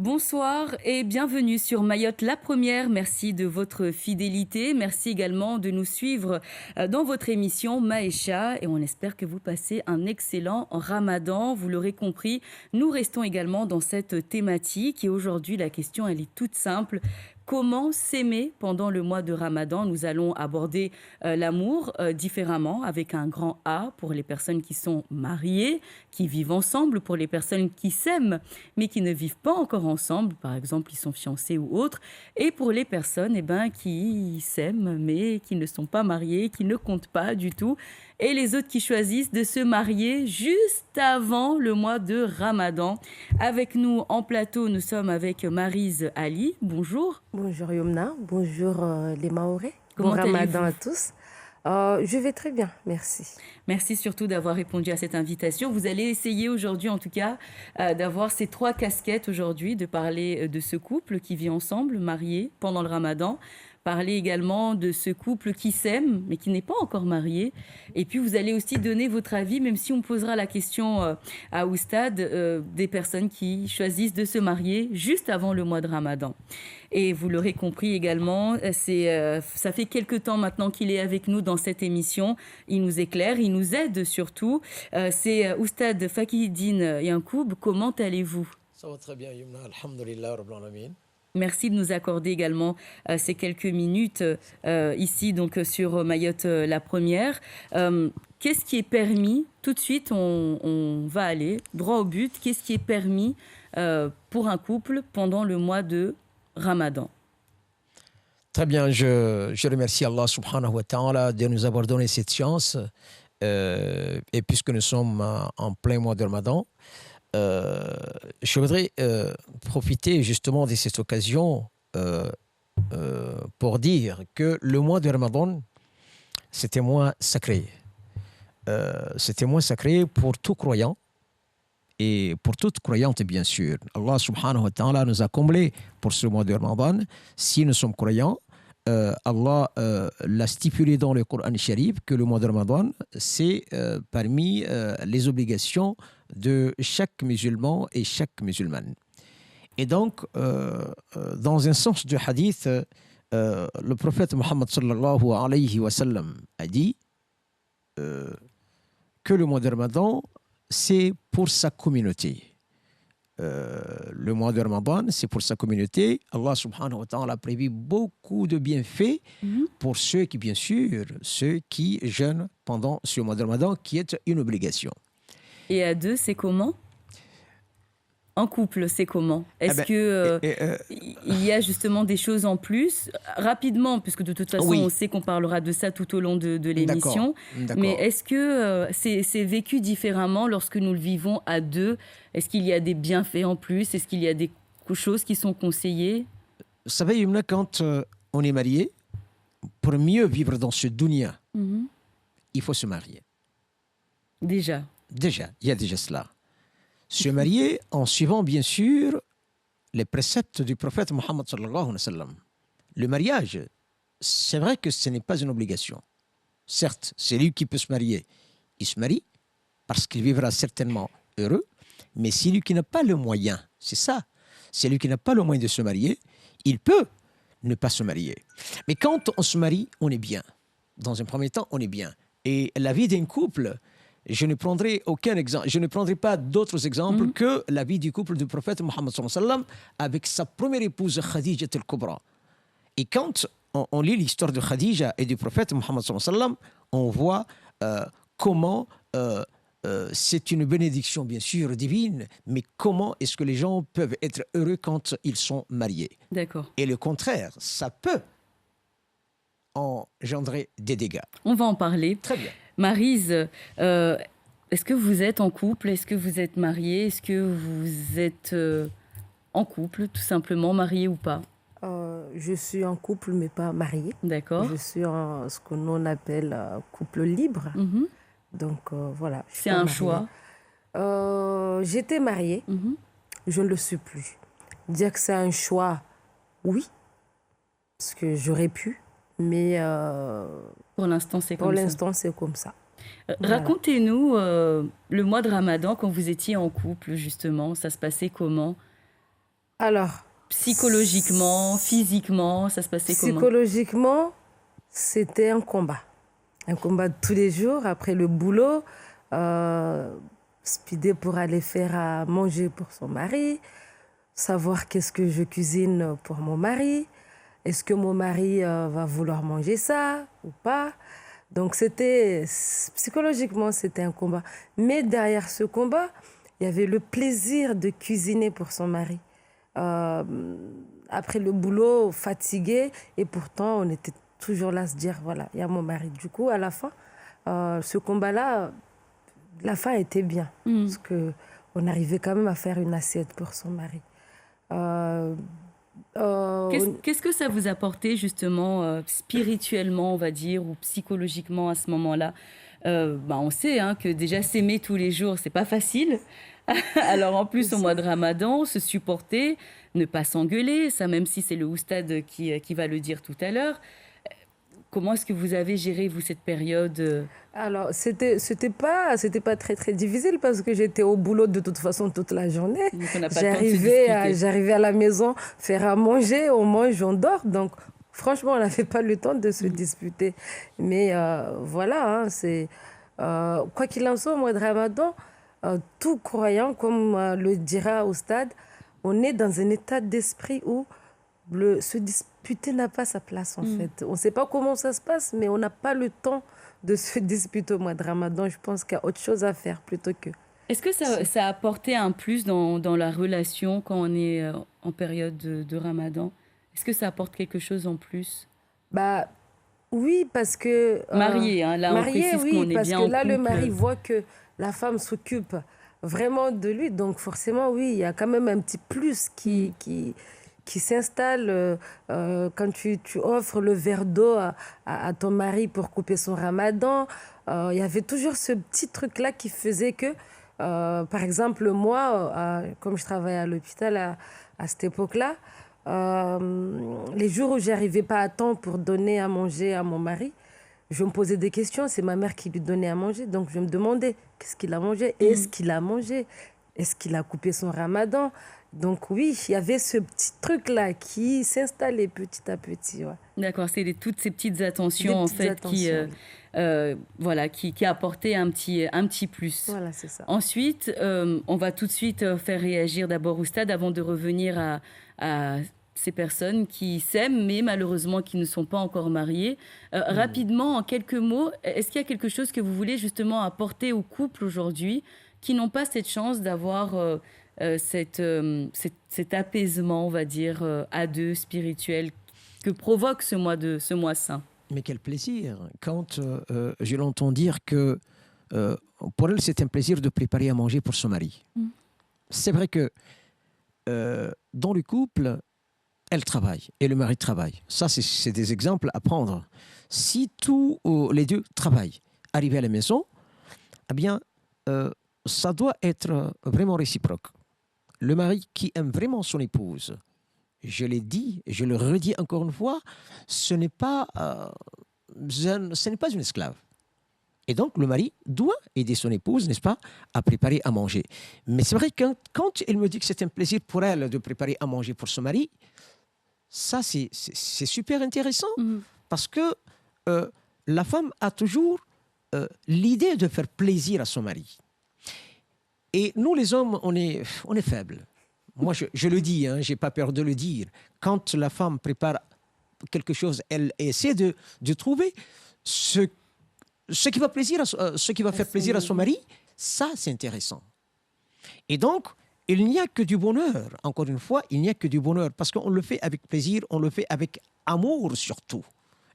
Bonsoir et bienvenue sur Mayotte la première. Merci de votre fidélité. Merci également de nous suivre dans votre émission Maïcha et on espère que vous passez un excellent Ramadan. Vous l'aurez compris, nous restons également dans cette thématique et aujourd'hui la question elle est toute simple. Comment s'aimer pendant le mois de Ramadan? Nous allons aborder l'amour différemment avec un grand A pour les personnes qui sont mariées, qui vivent ensemble, pour les personnes qui s'aiment mais qui ne vivent pas encore ensemble, par exemple, ils sont fiancés ou autres, et pour les personnes qui s'aiment, mais qui ne sont pas mariées, qui ne comptent pas du tout, et les autres qui choisissent de se marier juste avant le mois de Ramadan. Avec nous en plateau, nous sommes avec Maryse Ali. Bonjour. Bonjour Yomna, bonjour les Mahorais. Bon Comment Ramadan allez-vous? à tous. Je vais très bien, merci. Merci surtout d'avoir répondu à cette invitation. Vous allez essayer aujourd'hui, en tout cas, d'avoir ces trois casquettes aujourd'hui, de parler de ce couple qui vit ensemble, marié, pendant le Ramadan. Parler également de ce couple qui s'aime, mais qui n'est pas encore marié. Et puis, vous allez aussi donner votre avis, même si on posera la question à Oustad, des personnes qui choisissent de se marier juste avant le mois de Ramadan. Et vous l'aurez compris également, ça fait quelques temps maintenant qu'il est avec nous dans cette émission. Il nous éclaire, il nous aide surtout. C'est Oustad Fakihidine Yankoub. Comment allez-vous? Ça va très bien, Yumna. Alhamdulillah, Rabbil Alamin. Merci de nous accorder également ces quelques minutes ici donc sur Mayotte la première. Qu'est-ce qui est permis? Tout de suite, on va aller droit au but. Qu'est-ce qui est permis pour un couple pendant le mois de Ramadan? Très bien, je remercie Allah subhanahu wa ta'ala de nous avoir donné cette chance. Et puisque nous sommes en plein mois de Ramadan, je voudrais profiter justement de cette occasion pour dire que le mois de Ramadan, c'est un mois sacré. C'est un mois sacré pour tout croyant et pour toute croyante, bien sûr. Allah subhanahu wa ta'ala nous a comblés pour ce mois de Ramadan. Si nous sommes croyants, Allah l'a stipulé dans le Coran Sharif que le mois de Ramadan, c'est parmi les obligations de chaque musulman et chaque musulmane. Et donc, dans un sens du hadith, le prophète Mohammed sallallahu alayhi wa sallam a dit que le mois de Ramadan, c'est pour sa communauté. Le mois de Ramadan, c'est pour sa communauté. Allah subhanahu wa ta'ala a prévu beaucoup de bienfaits pour ceux qui, bien sûr, ceux qui jeûnent pendant ce mois de Ramadan, qui est une obligation. Et à deux, c'est comment? En couple, c'est comment? Est-ce il y a justement des choses en plus? Rapidement, puisque de toute façon, oui. On sait qu'on parlera de ça tout au long de l'émission. D'accord. Mais est-ce que c'est vécu différemment lorsque nous le vivons à deux? Est-ce qu'il y a des bienfaits en plus? Est-ce qu'il y a des choses qui sont conseillées? Vous savez, Yumna, quand on est marié, pour mieux vivre dans ce dunya, il faut se marier. Déjà, il y a déjà cela. Se marier en suivant, bien sûr, les préceptes du prophète Mohammed sallallahu alayhi wa sallam. Le mariage, c'est vrai que ce n'est pas une obligation. Certes, c'est lui qui peut se marier. Il se marie parce qu'il vivra certainement heureux, mais c'est lui qui n'a pas le moyen, c'est ça. C'est lui qui n'a pas le moyen de se marier, il peut ne pas se marier. Mais quand on se marie, on est bien. Dans un premier temps, on est bien. Et la vie d'un couple, je ne prendrai aucun exemple, je ne prendrai pas d'autres exemples que la vie du couple du prophète Mohammed sallallahu alayhi wa sallam avec sa première épouse Khadija al-Kubra. Et quand on lit l'histoire de Khadija et du prophète Mohammed sallallahu alayhi wa sallam, on voit comment c'est une bénédiction bien sûr divine, mais comment est-ce que les gens peuvent être heureux quand ils sont mariés. d'accord. Et le contraire, ça peut engendrer des dégâts. On va en parler. Très bien. Maryse, est-ce que vous êtes en couple? Est-ce que vous êtes mariée? Est-ce que vous êtes en couple, tout simplement, mariée ou pas? Je suis en couple mais pas mariée. D'accord. Je suis en ce que l'on appelle couple libre. Donc voilà. je suis C'est pas un mariée. choix. J'étais mariée, je ne le suis plus. Dire que c'est un choix, oui, parce que j'aurais pu, mais Pour l'instant, c'est pour comme ça. l'instant c'est comme ça. Voilà. Racontez-nous le mois de Ramadan quand vous étiez en couple, justement. Ça se passait comment? Alors, Psychologiquement, physiquement, ça se passait comment? psychologiquement, c'était un combat. Un combat de tous les jours après le boulot. Speeder pour aller faire à manger pour son mari. Savoir qu'est-ce que je cuisine pour mon mari. Est-ce que mon mari va vouloir manger ça ou pas? Donc psychologiquement, c'était un combat. Mais derrière ce combat, il y avait le plaisir de cuisiner pour son mari. Euh, Après le boulot, fatigué, et pourtant on était toujours là à se dire, voilà, il y a mon mari. Du coup, à la fin, ce combat-là, la fin était bien, parce qu'on arrivait quand même à faire une assiette pour son mari. Euh, Qu'est-ce que ça vous apportait justement spirituellement, on va dire, ou psychologiquement à ce moment-là? On sait hein, que déjà s'aimer tous les jours, c'est pas facile. Alors en plus, au mois de Ramadan, se supporter, ne pas s'engueuler, ça même si c'est le oustad qui va le dire tout à l'heure. Comment est-ce que vous avez géré, vous, cette période? Alors, c'était pas très, très difficile parce que j'étais au boulot de toute façon toute la journée. Donc on n'a pas le temps de se disputer. J'arrivais à la maison, faire à manger, on mange, on dort. Donc, franchement, on n'avait pas le temps de se disputer. Mais voilà, quoi qu'il en soit, au mois de Ramadan, tout croyant, comme le dira au stade, on est dans un état d'esprit où se disputer n'a pas sa place en fait. On ne sait pas comment ça se passe, mais on n'a pas le temps de se disputer au mois de Ramadan. Je pense qu'il y a autre chose à faire plutôt que... Est-ce que ça a apporté un plus dans la relation quand on est en période de Ramadan? Est-ce que ça apporte quelque chose en plus? Bah oui, parce que... Marié, hein, là on marié, précise oui, qu'on est parce bien que en là, le couple. mari voit que la femme s'occupe vraiment de lui. Donc forcément, oui, il y a quand même un petit plus qui s'installe quand tu offres le verre d'eau à ton mari pour couper son ramadan. Il y avait toujours ce petit truc-là qui faisait que, par exemple, moi, comme je travaillais à l'hôpital à cette époque-là, les jours où j'arrivais pas à temps pour donner à manger à mon mari, je me posais des questions. C'est ma mère qui lui donnait à manger. Donc, je me demandais qu'est-ce qu'il a mangé. Est-ce qu'il a mangé? Est-ce qu'il a coupé son ramadan? Donc oui, il y avait ce petit truc-là qui s'installait petit à petit. Ouais. D'accord, c'est toutes ces petites attentions Des en petites fait attentions, voilà, qui apportaient un petit plus. Voilà, c'est ça. Ensuite, on va tout de suite faire réagir d'abord Oustad avant de revenir à ces personnes qui s'aiment mais malheureusement qui ne sont pas encore mariées. Rapidement, en quelques mots, est-ce qu'il y a quelque chose que vous voulez justement apporter aux couples aujourd'hui qui n'ont pas cette chance d'avoir cet apaisement, on va dire, à deux, spirituel, que provoque ce mois saint? Mais quel plaisir quand je l'entends dire que pour elle, c'est un plaisir de préparer à manger pour son mari. C'est vrai que dans le couple, elle travaille et le mari travaille. Ça, c'est des exemples à prendre. Si tous les deux travaillent, arrivés à la maison, eh bien, ça doit être vraiment réciproque. Le mari qui aime vraiment son épouse, je l'ai dit, je le redis encore une fois, ce n'est pas une esclave. Et donc, le mari doit aider son épouse, n'est-ce pas, à préparer à manger. Mais c'est vrai que quand elle me dit que c'est un plaisir pour elle de préparer à manger pour son mari, ça, c'est super intéressant. Parce que la femme a toujours l'idée de faire plaisir à son mari. Et nous, les hommes, on est faibles. Moi, je le dis, hein, je n'ai pas peur de le dire. Quand la femme prépare quelque chose, elle essaie de trouver ce qui va faire plaisir à son mari. Ça, c'est intéressant. Et donc, il n'y a que du bonheur. Encore une fois, il n'y a que du bonheur. Parce qu'on le fait avec plaisir, on le fait avec amour surtout.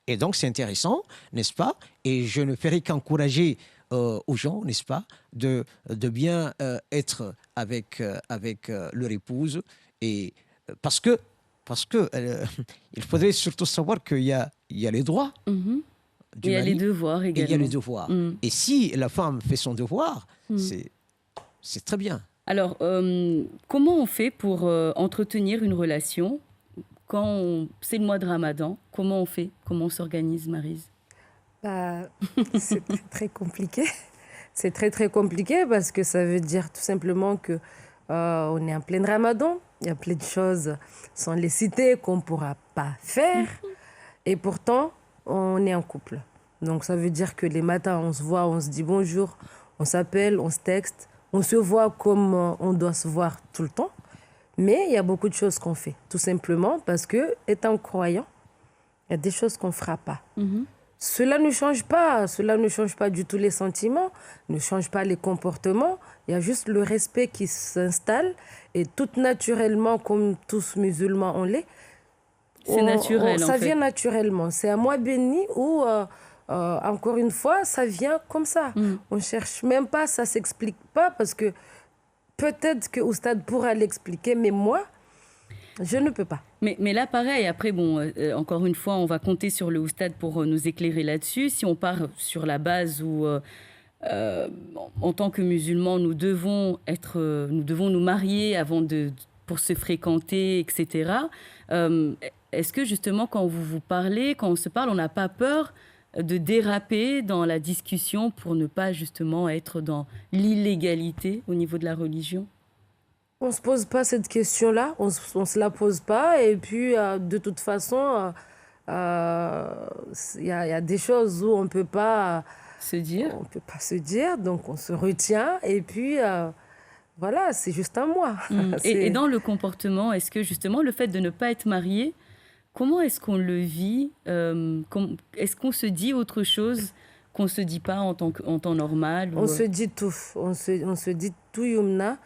Et donc, c'est intéressant, n'est-ce pas? Et je ne ferai qu'encourager aux gens, n'est-ce pas, de bien être avec leur épouse. Et parce que il faudrait surtout savoir qu'il y a les droits du il y a mari, les devoirs également. et il y a les devoirs. Et si la femme fait son devoir, c'est très bien. Alors, comment on fait pour entretenir une relation quand c'est le mois de Ramadan? Comment on fait? Comment on s'organise, Maryse? C'est très compliqué. C'est très, très compliqué parce que ça veut dire tout simplement que on est en plein Ramadan. Il y a plein de choses, sans les citer, qu'on ne pourra pas faire. Et pourtant, on est en couple. Donc ça veut dire que les matins, on se voit, on se dit bonjour, on s'appelle, on se texte, on se voit comme on doit se voir tout le temps. Mais il y a beaucoup de choses qu'on fait, tout simplement parce que, étant croyant, il y a des choses qu'on ne fera pas. Cela ne change pas du tout les sentiments, ne change pas les comportements. Il y a juste le respect qui s'installe et tout naturellement, comme tous musulmans on l'est. C'est naturel, en ça fait. vient naturellement. C'est un mois béni où, encore une fois, ça vient comme ça. On ne cherche même pas, ça ne s'explique pas parce que peut-être que Oustad pourra l'expliquer, mais moi, je ne peux pas. Mais là, pareil, après, bon, encore une fois, on va compter sur le Oustad pour nous éclairer là-dessus. Si on part sur la base où, en tant que musulmans, nous devons nous marier pour se fréquenter, etc. Est-ce que justement, quand vous vous parlez, quand on se parle, on n'a pas peur de déraper dans la discussion pour ne pas justement être dans l'illégalité au niveau de la religion? On ne se pose pas cette question-là, on ne se la pose pas. Et puis, de toute façon, il y a des choses où on ne peut pas Se dire? on peut pas se dire, donc on se retient. Et puis, voilà, c'est juste un mois. Et dans le comportement, est-ce que justement le fait de ne pas être marié, comment est-ce qu'on le vit? Est-ce qu'on se dit autre chose qu'on ne se dit pas en temps normal? On se dit tout. On se dit tout, Yumna.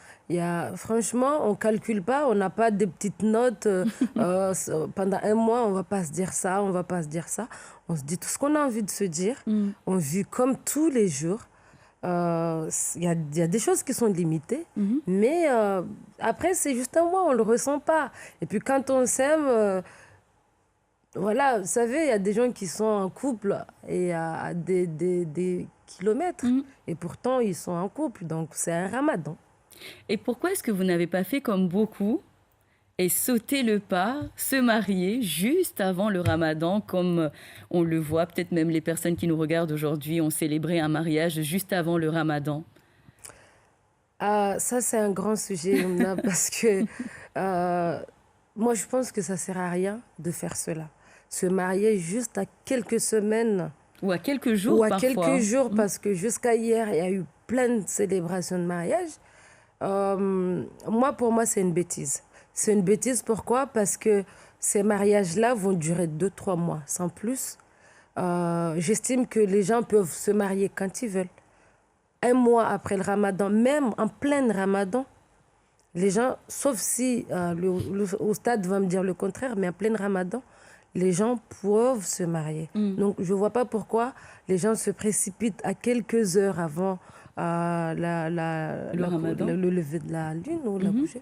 Franchement, on ne calcule pas. On n'a pas des petites notes. Pendant un mois, on ne va pas se dire ça, on ne va pas se dire ça. On se dit tout ce qu'on a envie de se dire. On vit comme tous les jours. Il y a des choses qui sont limitées. Mais après, c'est juste un mois, on ne le ressent pas. Et puis quand on s'aime... voilà, vous savez, il y a des gens qui sont en couple et à des kilomètres. Et pourtant, ils sont en couple. Donc, c'est un ramadan. Et pourquoi est-ce que vous n'avez pas fait comme beaucoup et sauté le pas, se marier juste avant le ramadan, comme on le voit, peut-être même les personnes qui nous regardent aujourd'hui ont célébré un mariage juste avant le ramadan? Ça, c'est un grand sujet, Yumna, parce que moi, je pense que ça ne sert à rien de faire cela. Se marier juste à quelques semaines ou à quelques jours ou à parfois. Quelques jours, parce que jusqu'à hier, il y a eu plein de célébrations de mariage. Pour moi, c'est une bêtise. C'est une bêtise, pourquoi? Parce que ces mariages-là vont durer 2-3 mois, sans plus. J'estime que les gens peuvent se marier quand ils veulent. Un mois après le ramadan, même en plein ramadan, les gens, sauf si au stade va me dire le contraire, mais en plein ramadan, les gens peuvent se marier. Donc, je ne vois pas pourquoi les gens se précipitent à quelques heures avant le lever de la lune ou la coucher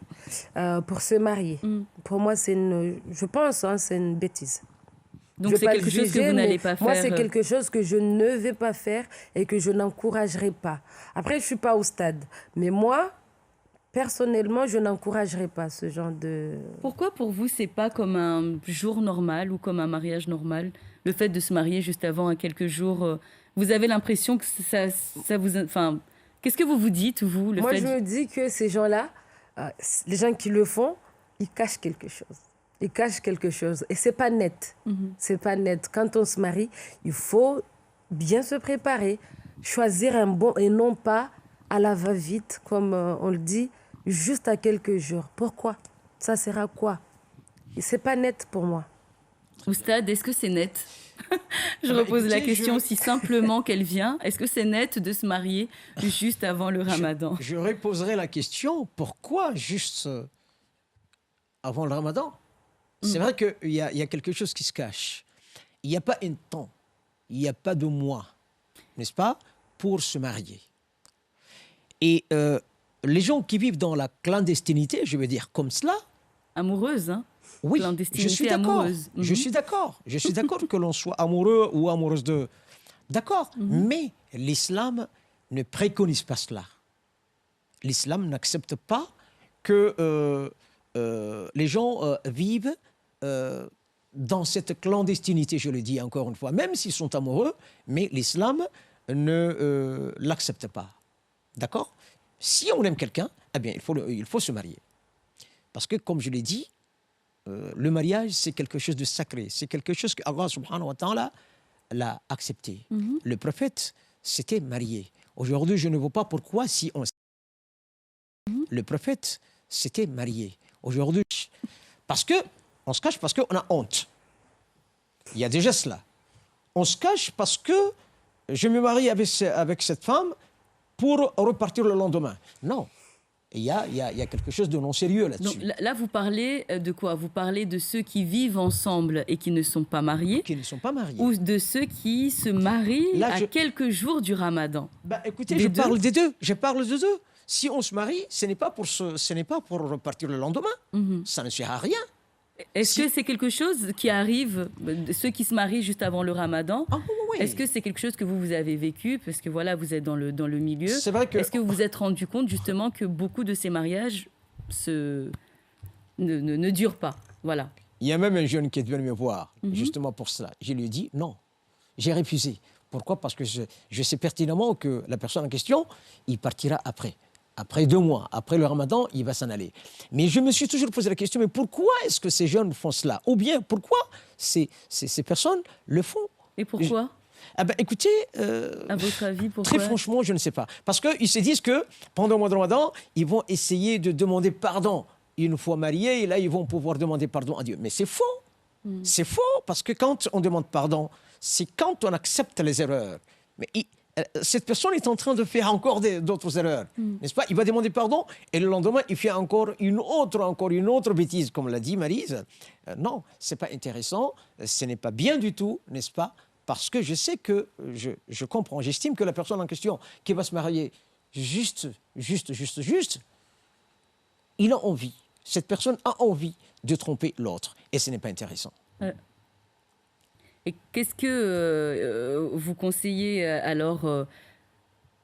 pour se marier. Pour moi, je pense, c'est une bêtise. Donc c'est quelque chose que vous n'allez pas faire? Moi, c'est quelque chose que je ne vais pas faire et que je n'encouragerai pas. Après, je ne suis pas au stade. Mais moi, personnellement, je n'encouragerai pas ce genre de... Pourquoi pour vous, c'est pas comme un jour normal ou comme un mariage normal? Le fait de se marier juste avant, à quelques jours, vous avez l'impression que ça vous... Enfin, qu'est-ce que vous vous dites, vous? Moi, je me dis que ces gens-là, les gens qui le font, ils cachent quelque chose. Ils cachent quelque chose. Et c'est pas net. C'est pas net. Quand on se marie, il faut bien se préparer, choisir un bon et non pas à la va-vite, comme on le dit, juste à quelques jours. Pourquoi? Ça sert à quoi? C'est pas net pour moi. Oustad, est-ce que c'est net? Je repose la question aussi simplement qu'elle vient. Est-ce que c'est net de se marier juste avant le ramadan? Je reposerai la question, pourquoi juste avant le ramadan? C'est vrai qu'il y a quelque chose qui se cache. Il n'y a pas un temps, il n'y a pas de mois, n'est-ce pas, pour se marier. Et les gens qui vivent dans la clandestinité, je veux dire comme cela... Amoureuse, hein? Oui, je suis d'accord. Je suis d'accord. Je suis d'accord que l'on soit amoureux ou amoureuse de... D'accord. Mais l'islam ne préconise pas cela. L'islam n'accepte pas que les gens vivent dans cette clandestinité, je le dis encore une fois, même s'ils sont amoureux, mais l'islam ne l'accepte pas. D'accord? Si on aime quelqu'un, eh bien, il faut se marier. Parce que, comme je l'ai dit, le mariage, c'est quelque chose de sacré. C'est quelque chose que Allah subhanahu wa ta'ala l'a accepté. Le prophète s'était marié. Aujourd'hui, je ne vois pas pourquoi si on... Le prophète s'était marié. Aujourd'hui, parce que on se cache parce qu'on a honte. Il y a déjà cela. On se cache parce que je me marie avec cette femme pour repartir le lendemain. Non. Il y a quelque chose de non sérieux là-dessus. Donc là, vous parlez de quoi? Vous parlez de ceux qui vivent ensemble et qui ne sont pas mariés? Qui ne sont pas mariés. Ou de ceux qui se marient là, à quelques jours du Ramadan? Écoutez, je parle des deux. Je parle des deux. Si on se marie, ce n'est pas pour repartir le lendemain. Ça ne sert à rien. Est-ce que c'est quelque chose qui arrive, ceux qui se marient juste avant le Ramadan? Oui. Est-ce que c'est quelque chose que vous avez vécu? Parce que voilà, vous êtes dans le milieu. C'est vrai que... Est-ce que vous vous êtes rendu compte justement que beaucoup de ces mariages ne durent pas? Voilà. Il y a même un jeune qui est venu me voir, justement pour cela. Je lui ai dit non. J'ai refusé. Pourquoi? Parce que je sais pertinemment que la personne en question, il partira après. Après 2 mois, après le Ramadan, il va s'en aller. Mais je me suis toujours posé la question, mais pourquoi est-ce que ces jeunes font cela? Ou bien, pourquoi ces personnes le font? Et pourquoi? Écoutez, à votre avis, pourquoi? Très franchement, je ne sais pas. Parce qu'ils se disent que pendant le mois de Ramadan, ils vont essayer de demander pardon. Une fois mariés, et là, ils vont pouvoir demander pardon à Dieu. Mais c'est faux. C'est faux, parce que quand on demande pardon, c'est quand on accepte les erreurs. Mais cette personne est en train de faire encore d'autres erreurs, n'est-ce pas? Il va demander pardon et le lendemain, il fait encore une autre bêtise, comme l'a dit Maryse. Non, ce n'est pas intéressant, ce n'est pas bien du tout, n'est-ce pas? Parce que je sais que, je comprends, j'estime que la personne en question qui va se marier juste, il a envie, cette personne a envie de tromper l'autre et ce n'est pas intéressant. Et qu'est-ce que vous conseillez alors?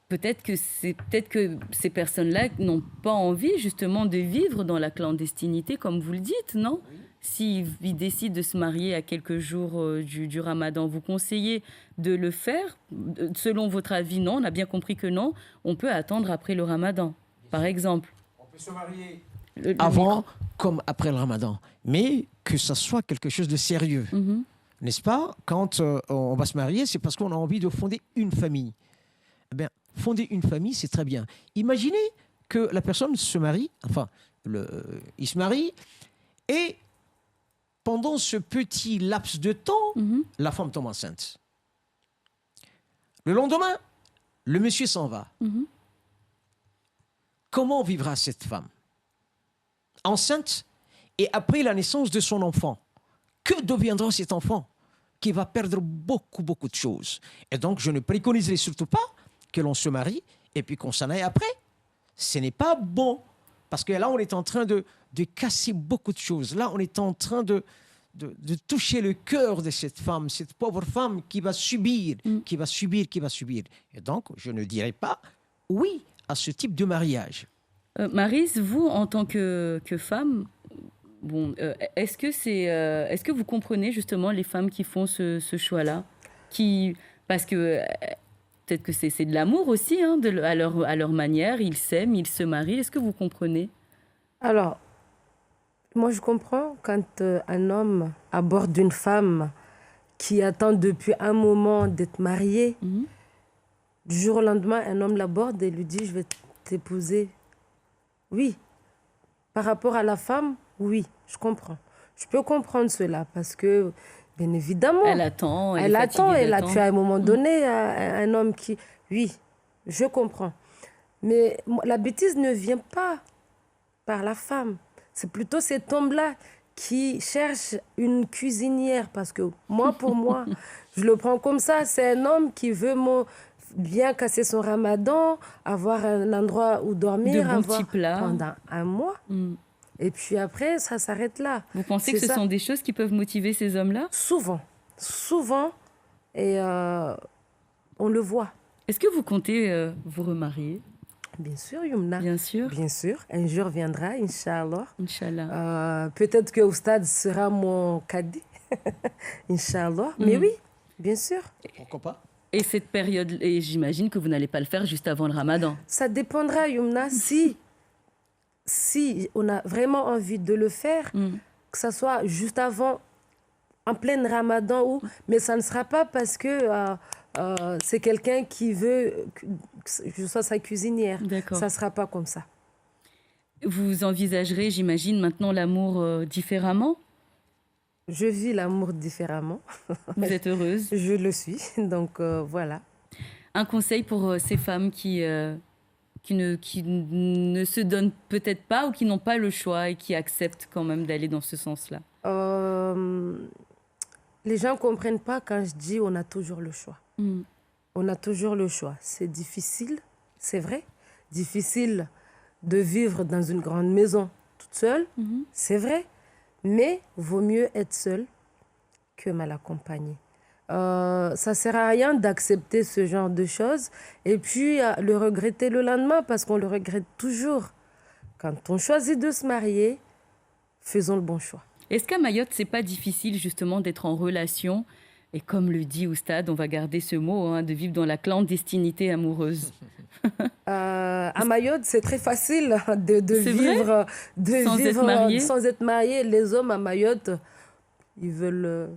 Peut-être que ces personnes-là n'ont pas envie justement de vivre dans la clandestinité, comme vous le dites, non? S'ils décident de se marier à quelques jours du Ramadan, vous conseillez de le faire? Selon votre avis, non? On a bien compris que non. On peut attendre après le Ramadan, par exemple. On peut se marier avant comme après le Ramadan, mais que ça soit quelque chose de sérieux. N'est-ce pas? Quand on va se marier, c'est parce qu'on a envie de fonder une famille. Eh bien, fonder une famille, c'est très bien. Imaginez que la personne se marie, il se marie, et pendant ce petit laps de temps, la femme tombe enceinte. Le lendemain, le monsieur s'en va. Comment vivra cette femme? Enceinte, et après la naissance de son enfant, que deviendra cet enfant qui va perdre beaucoup de choses? Et donc, je ne préconiserai surtout pas que l'on se marie et puis qu'on s'en aille après. Ce n'est pas bon. Parce que là, on est en train de casser beaucoup de choses. Là, on est en train de toucher le cœur de cette femme, cette pauvre femme qui va subir, qui va subir. Et donc, je ne dirais pas oui à ce type de mariage. Maryse, vous, en tant que femme, bon, est-ce que vous comprenez justement les femmes qui font ce choix-là, parce que peut-être que c'est de l'amour aussi, hein, à leur manière, ils s'aiment, ils se marient. Est-ce que vous comprenez? Alors, moi je comprends quand un homme aborde une femme qui attend depuis un moment d'être mariée. Du jour au lendemain, un homme l'aborde et lui dit « je vais t'épouser ». Oui. Par rapport à la femme, oui, je comprends. Je peux comprendre cela parce que, bien évidemment... Elle attend, elle a tué à un moment donné un homme qui... Oui, je comprends. Mais la bêtise ne vient pas par la femme. C'est plutôt cet homme-là qui cherche une cuisinière. Parce que moi, pour moi, je le prends comme ça. C'est un homme qui veut bien casser son Ramadan, avoir un endroit où dormir, pendant un mois. Et puis après, ça s'arrête là. Vous pensez que ce sont des choses qui peuvent motiver ces hommes-là? Souvent. Et on le voit. Est-ce que vous comptez vous remarier? Bien sûr, Youmna. Bien sûr. Bien sûr. Un jour viendra, Inch'Allah. Inch'Allah. Peut-être que Oustad sera mon caddie. Inch'Allah. Mais oui, bien sûr. Pourquoi pas? Et cette période, et j'imagine que vous n'allez pas le faire juste avant le Ramadan. Ça dépendra, Youmna. Si si on a vraiment envie de le faire, que ça soit juste avant, en plein Ramadan, mais ça ne sera pas parce que c'est quelqu'un qui veut que je sois sa cuisinière. D'accord. Ça ne sera pas comme ça. Vous envisagerez, j'imagine, maintenant l'amour différemment? Je vis l'amour différemment. Vous êtes heureuse? Je le suis, donc voilà. Un conseil pour ces femmes qui ne se donnent peut-être pas ou qui n'ont pas le choix et qui acceptent quand même d'aller dans ce sens-là? Les gens ne comprennent pas quand je dis on a toujours le choix. On a toujours le choix. C'est difficile, c'est vrai. Difficile de vivre dans une grande maison toute seule, c'est vrai. Mais vaut mieux être seule que mal accompagnée. Ça ne sert à rien d'accepter ce genre de choses et puis le regretter le lendemain parce qu'on le regrette toujours. Quand on choisit de se marier, faisons le bon choix. Est-ce qu'à Mayotte, c'est pas difficile justement d'être en relation et comme le dit Oustad, on va garder ce mot, hein, de vivre dans la clandestinité amoureuse? À Mayotte, c'est très facile de vivre, sans être marié. Les hommes à Mayotte, ils veulent...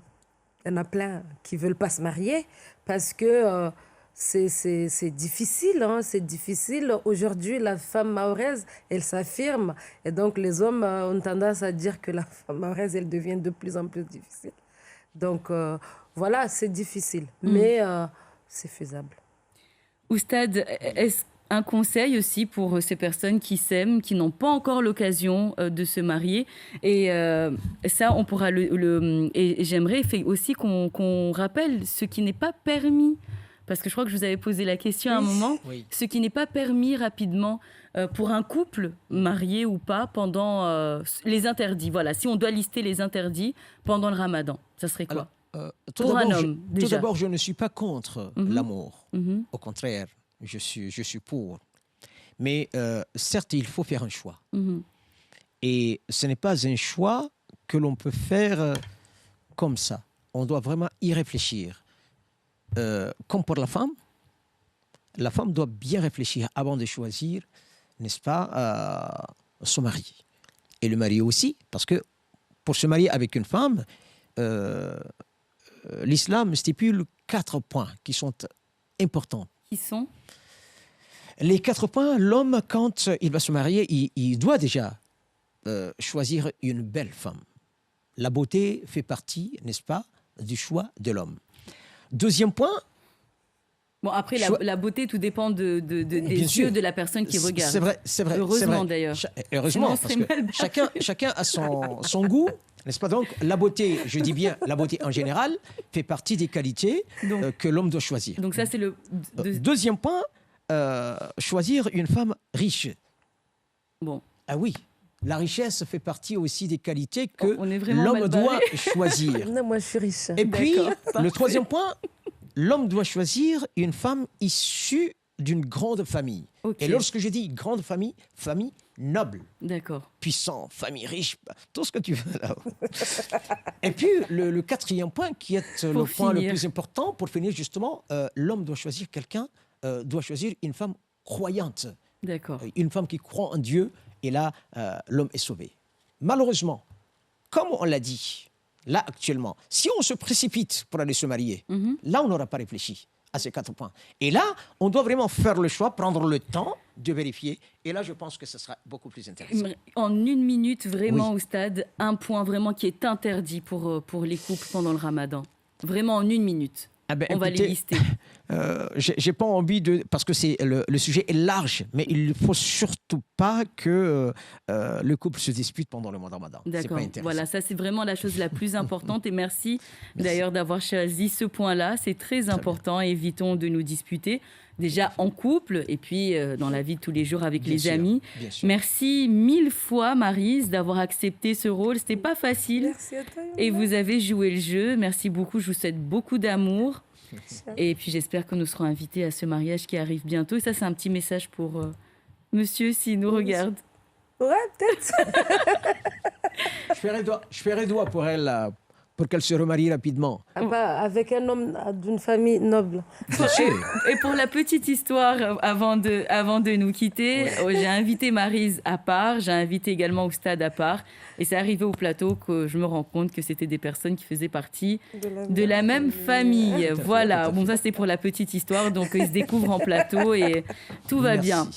Il y en a plein qui ne veulent pas se marier parce que c'est difficile. Hein, c'est difficile. Aujourd'hui, la femme mahoraise, elle s'affirme. Et donc, les hommes ont tendance à dire que la femme mahoraise, elle devient de plus en plus difficile. Donc, voilà, c'est difficile. Mais c'est faisable. Oustad, est-ce un conseil aussi pour ces personnes qui s'aiment, qui n'ont pas encore l'occasion de se marier? Et ça, on pourra et j'aimerais aussi qu'on rappelle ce qui n'est pas permis. Parce que je crois que je vous avais posé la question à un moment. Oui. Ce qui n'est pas permis rapidement pour un couple, marié ou pas, pendant les interdits. Voilà, si on doit lister les interdits pendant le Ramadan, ça serait quoi? Alors, tout d'abord, je ne suis pas contre l'amour. Au contraire. Je suis pour. Mais certes, il faut faire un choix. Et ce n'est pas un choix que l'on peut faire comme ça. On doit vraiment y réfléchir. Comme pour la femme doit bien réfléchir avant de choisir, n'est-ce pas, son mari. Et le mari aussi, parce que pour se marier avec une femme, l'islam stipule 4 points qui sont importants. Qui sont? Les 4 points, l'homme, quand il va se marier, il doit déjà choisir une belle femme. La beauté fait partie, n'est-ce pas, du choix de l'homme. Deuxième point... Bon, après, la beauté, tout dépend des yeux de la personne qui regarde. C'est vrai. Heureusement, d'ailleurs. Heureusement, parce que chacun a son goût, n'est-ce pas? Donc, la beauté, je dis bien la beauté en général, fait partie des qualités que l'homme doit choisir. Donc ça, c'est le... Deuxième point... choisir une femme riche. Bon. Ah oui, la richesse fait partie aussi des qualités que l'homme doit choisir. Non, moi je suis riche. Et puis, le troisième point, l'homme doit choisir une femme issue d'une grande famille. Okay. Et lorsque je dis grande famille, famille noble. D'accord. Puissant, famille riche, tout ce que tu veux là. Et puis, le quatrième point, qui est le point le plus important, pour finir justement, l'homme doit choisir doit choisir une femme croyante. D'accord. Une femme qui croit en Dieu, et là, l'homme est sauvé. Malheureusement, comme on l'a dit, là actuellement, si on se précipite pour aller se marier, là on n'aura pas réfléchi à ces 4 points. Et là, on doit vraiment faire le choix, prendre le temps de vérifier. Et là, je pense que ce sera beaucoup plus intéressant. En 1 minute, vraiment, Oustad, un point vraiment qui est interdit pour les couples pendant le Ramadan. Vraiment en 1 minute. Ah ben, on va les lister. J'ai pas envie de... Parce que le sujet est large, mais il ne faut surtout pas que le couple se dispute pendant le mois de Ramadan. D'accord, voilà, ça c'est vraiment la chose la plus importante. Et merci. D'ailleurs d'avoir choisi ce point-là. C'est très important. Évitons de nous disputer. Déjà en couple et puis dans la vie de tous les jours avec les amis. Merci 1000 fois, Maryse, d'avoir accepté ce rôle. C'était pas facile. Merci à toi. Et vous avez joué le jeu. Merci beaucoup. Je vous souhaite beaucoup d'amour. Et puis j'espère que nous serons invités à ce mariage qui arrive bientôt. Et ça, c'est un petit message pour monsieur s'il nous regarde. Ouais, peut-être. Je ferai doigt pour elle pour qu'elle se remarie rapidement. Avec un homme d'une famille noble. Bien sûr. Et pour la petite histoire, avant de nous quitter, j'ai invité Maryse à part, j'ai invité également Oustad à part. Et c'est arrivé au plateau que je me rends compte que c'était des personnes qui faisaient partie de la même famille. Voilà, bon, ça c'était pour la petite histoire. Donc ils se découvrent en plateau et tout va bien.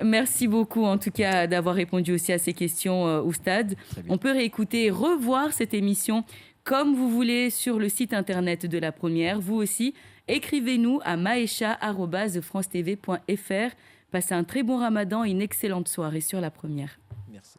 Merci beaucoup en tout cas d'avoir répondu aussi à ces questions, Oustad. On peut réécouter et revoir cette émission comme vous voulez sur le site internet de La Première. Vous aussi, écrivez-nous à maesha@francetv.fr. Passez un très bon ramadan et une excellente soirée sur La Première. Merci.